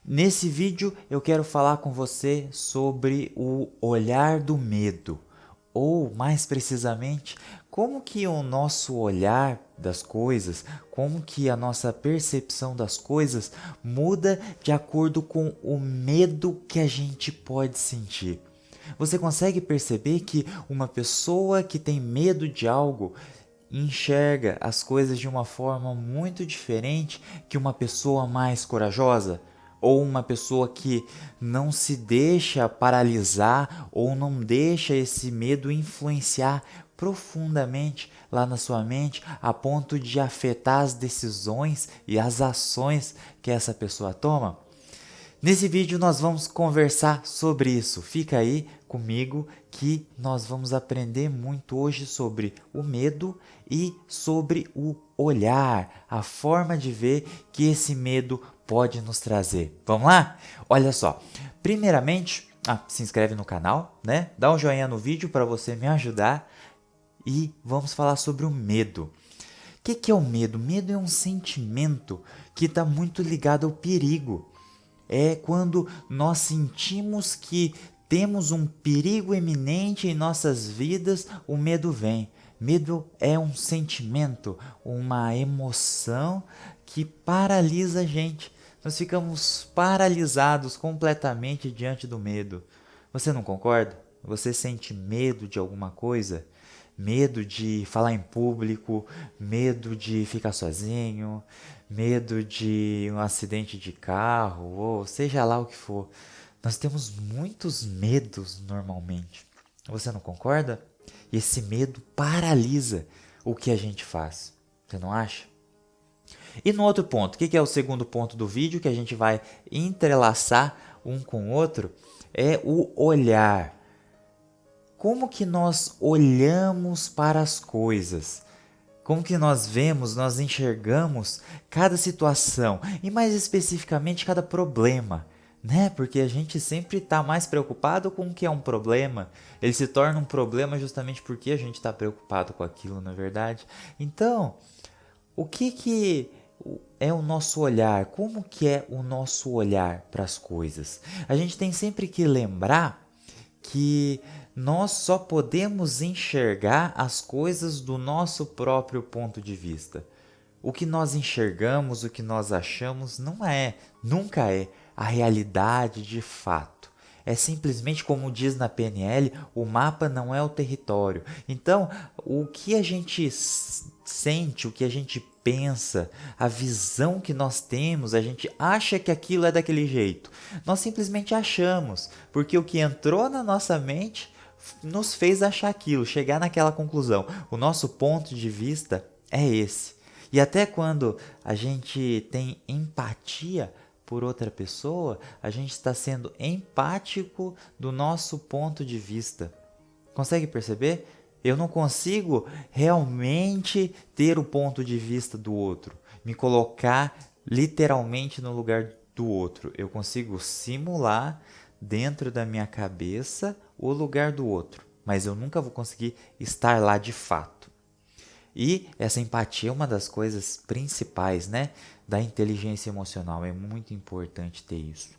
Nesse vídeo eu quero falar com você sobre o olhar do medo, ou mais precisamente, como que o nosso olhar das coisas, como que a nossa percepção das coisas muda de acordo com o medo que a gente pode sentir. Você consegue perceber que uma pessoa que tem medo de algo enxerga as coisas de uma forma muito diferente que uma pessoa mais corajosa? Ou uma pessoa que não se deixa paralisar ou não deixa esse medo influenciar profundamente lá na sua mente a ponto de afetar as decisões e as ações que essa pessoa toma? Nesse vídeo nós vamos conversar sobre isso. Fica aí comigo que nós vamos aprender muito hoje sobre o medo e sobre o olhar, a forma de ver que esse medo pode nos trazer. Vamos lá? Olha só. Primeiramente, se inscreve no canal, né? Dá um joinha no vídeo para você me ajudar e vamos falar sobre o medo. O que é o medo? Medo é um sentimento que está muito ligado ao perigo. É quando nós sentimos que temos um perigo iminente em nossas vidas, o medo vem. Medo é um sentimento, uma emoção que paralisa a gente. Nós ficamos paralisados completamente diante do medo. Você não concorda? Você sente medo de alguma coisa? Medo de falar em público, medo de ficar sozinho, medo de um acidente de carro, ou seja lá o que for. Nós temos muitos medos normalmente. Você não concorda? E esse medo paralisa o que a gente faz. Você não acha? E no outro ponto, o que é o segundo ponto do vídeo que a gente vai entrelaçar um com o outro? É o olhar. Como que nós olhamos para as coisas? Como que nós vemos, nós enxergamos cada situação e mais especificamente cada problema, né? Porque a gente sempre está mais preocupado com o que é um problema. Ele se torna um problema justamente porque a gente está preocupado com aquilo, não é verdade? Então, o que é o nosso olhar? Como que é o nosso olhar para as coisas? A gente tem sempre que lembrar que nós só podemos enxergar as coisas do nosso próprio ponto de vista. O que nós enxergamos, o que nós achamos, nunca é a realidade de fato. É simplesmente como diz na PNL, o mapa não é o território. Então, o que a gente sente, o que a gente pensa, a visão que nós temos, a gente acha que aquilo é daquele jeito. Nós simplesmente achamos, porque o que entrou na nossa mente nos fez achar aquilo, chegar naquela conclusão. O nosso ponto de vista é esse. E até quando a gente tem empatia por outra pessoa, a gente está sendo empático do nosso ponto de vista. Consegue perceber? Eu não consigo realmente ter o ponto de vista do outro, me colocar literalmente no lugar do outro. Eu consigo simular dentro da minha cabeça o lugar do outro, mas eu nunca vou conseguir estar lá de fato. E essa empatia é uma das coisas principais, né, da inteligência emocional. É muito importante ter isso.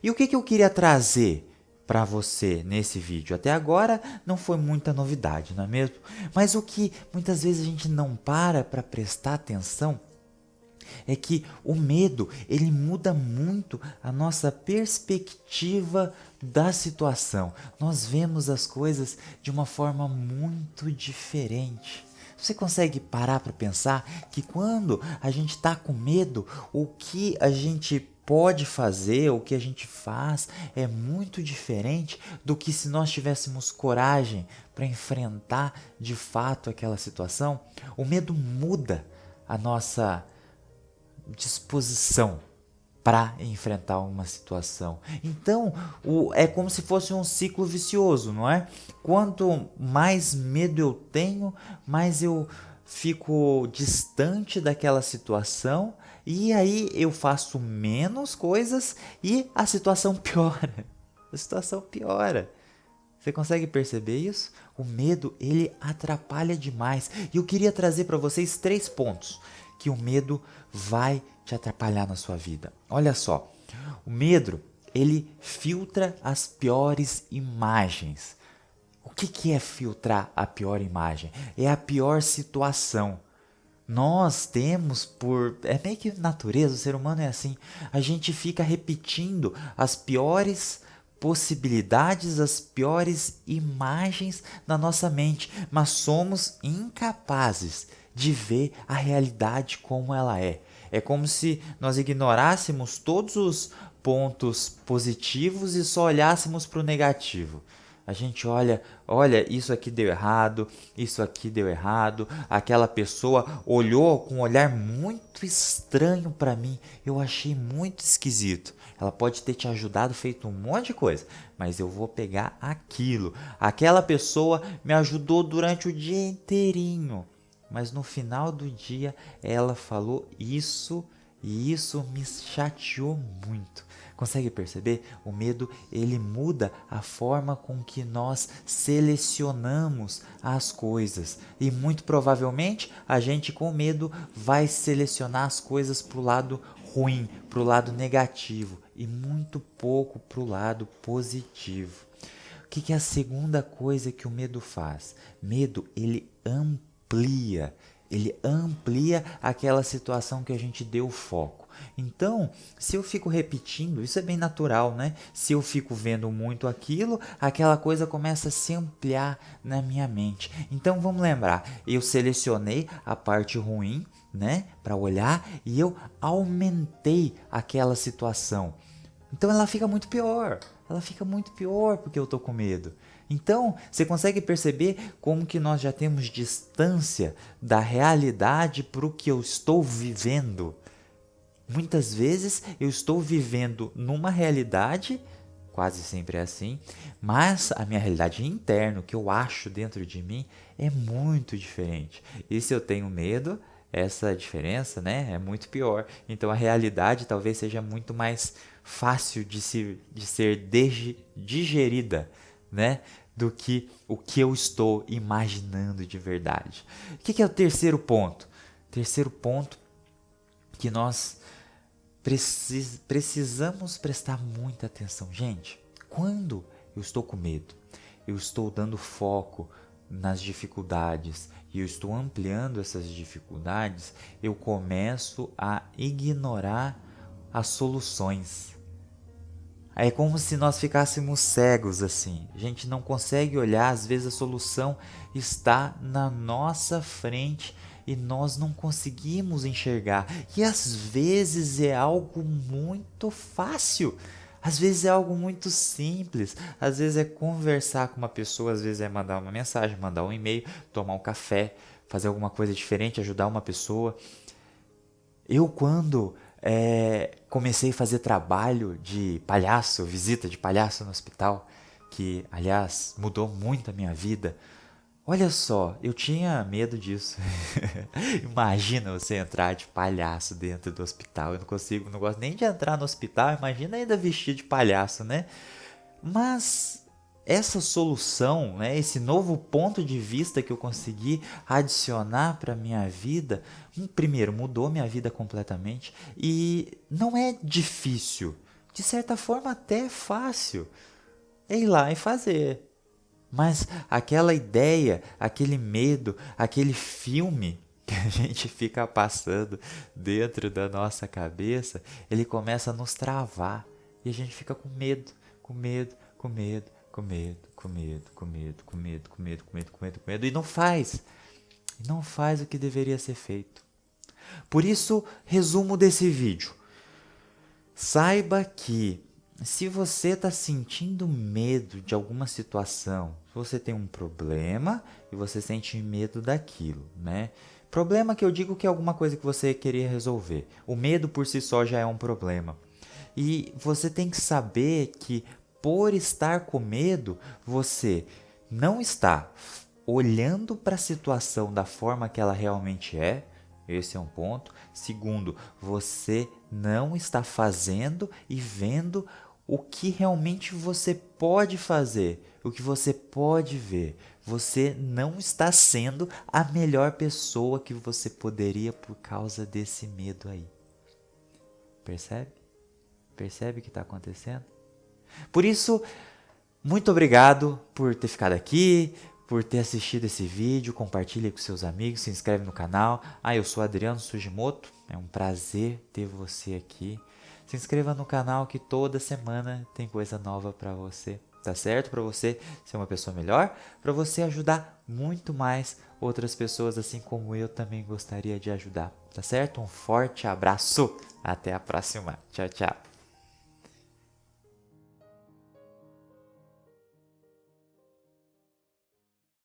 E o que eu queria trazer para você nesse vídeo? Até agora não foi muita novidade, não é mesmo? Mas o que muitas vezes a gente não para prestar atenção é que o medo, ele muda muito a nossa perspectiva da situação. Nós vemos as coisas de uma forma muito diferente. Você consegue parar para pensar que quando a gente está com medo, o que a gente pode fazer, o que a gente faz é muito diferente do que se nós tivéssemos coragem para enfrentar de fato aquela situação? O medo muda a nossa disposição para enfrentar uma situação. Então, é como se fosse um ciclo vicioso, não é? Quanto mais medo eu tenho, mais eu fico distante daquela situação e aí eu faço menos coisas e a situação piora. A situação piora. Você consegue perceber isso? O medo, ele atrapalha demais. E eu queria trazer para vocês 3 pontos que o medo vai te atrapalhar na sua vida. Olha só, O medo, ele filtra as piores imagens. O que é filtrar a pior imagem? É a pior situação. Nós temos é meio que natureza, o ser humano é assim. A gente fica repetindo as piores possibilidades, as piores imagens na nossa mente, mas somos incapazes de ver a realidade como ela é. É como se nós ignorássemos todos os pontos positivos e só olhássemos para o negativo. A gente olha, isso aqui deu errado, isso aqui deu errado. Aquela pessoa olhou com um olhar muito estranho para mim. Eu achei muito esquisito. Ela pode ter te ajudado, feito um monte de coisa, mas eu vou pegar aquilo. Aquela pessoa me ajudou durante o dia inteirinho, mas no final do dia ela falou isso e isso me chateou muito. Consegue perceber? O medo, ele muda a forma com que nós selecionamos as coisas. E muito provavelmente a gente com medo vai selecionar as coisas para o lado ruim, para o lado negativo e muito pouco para o lado positivo. O que é a segunda coisa que o medo faz? Medo, ele amplia. Ele amplia aquela situação que a gente deu foco. Então, se eu fico repetindo, isso é bem natural, né? Se eu fico vendo muito aquilo, aquela coisa começa a se ampliar na minha mente. Então, vamos lembrar, eu selecionei a parte ruim, né, para olhar e eu aumentei aquela situação. Então ela fica muito pior. Ela fica muito pior porque eu tô com medo. Então, você consegue perceber como que nós já temos distância da realidade para o que eu estou vivendo? Muitas vezes eu estou vivendo numa realidade, quase sempre é assim, mas a minha realidade interna, o que eu acho dentro de mim, é muito diferente. E se eu tenho medo, essa diferença, né, é muito pior. Então a realidade talvez seja muito mais fácil de ser digerida, né, do que o que eu estou imaginando de verdade. O que é o terceiro ponto? Terceiro ponto que nós precisamos prestar muita atenção. Gente, quando eu estou com medo, eu estou dando foco nas dificuldades e eu estou ampliando essas dificuldades, eu começo a ignorar as soluções. É como se nós ficássemos cegos assim. A gente não consegue olhar, às vezes a solução está na nossa frente e nós não conseguimos enxergar. E às vezes é algo muito fácil. Às vezes é algo muito simples. Às vezes é conversar com uma pessoa, às vezes é mandar uma mensagem, mandar um e-mail, tomar um café, fazer alguma coisa diferente, ajudar uma pessoa. Eu, quando comecei a fazer trabalho de palhaço, visita de palhaço no hospital, que, aliás, mudou muito a minha vida. Olha só, eu tinha medo disso. Imagina você entrar de palhaço dentro do hospital. Eu não gosto nem de entrar no hospital, imagina ainda vestir de palhaço, né? Mas essa solução, né, esse novo ponto de vista que eu consegui adicionar para minha vida, primeiro mudou minha vida completamente e não é difícil, de certa forma até é fácil, é ir lá e fazer. Mas aquela ideia, aquele medo, aquele filme que a gente fica passando dentro da nossa cabeça, ele começa a nos travar e a gente fica com medo, com medo, com medo, com medo, com medo, com medo, com medo, com medo, com medo, com medo, com medo e não faz o que deveria ser feito. Por isso, resumo desse vídeo. Saiba que se você está sentindo medo de alguma situação, se você tem um problema e você sente medo daquilo, né? Problema que eu digo que é alguma coisa que você queria resolver. O medo por si só já é um problema. E você tem que saber que por estar com medo, você não está olhando para a situação da forma que ela realmente é. Esse é um ponto. Segundo, você não está fazendo e vendo o que realmente você pode fazer, o que você pode ver. Você não está sendo a melhor pessoa que você poderia por causa desse medo aí. Percebe? Percebe o que está acontecendo? Por isso, muito obrigado por ter ficado aqui, por ter assistido esse vídeo. Compartilhe com seus amigos, se inscreve no canal. Eu sou Adriano Sugimoto, é um prazer ter você aqui. Se inscreva no canal que toda semana tem coisa nova para você, tá certo? Para você ser uma pessoa melhor, para você ajudar muito mais outras pessoas, assim como eu também gostaria de ajudar, tá certo? Um forte abraço, até a próxima. Tchau, tchau.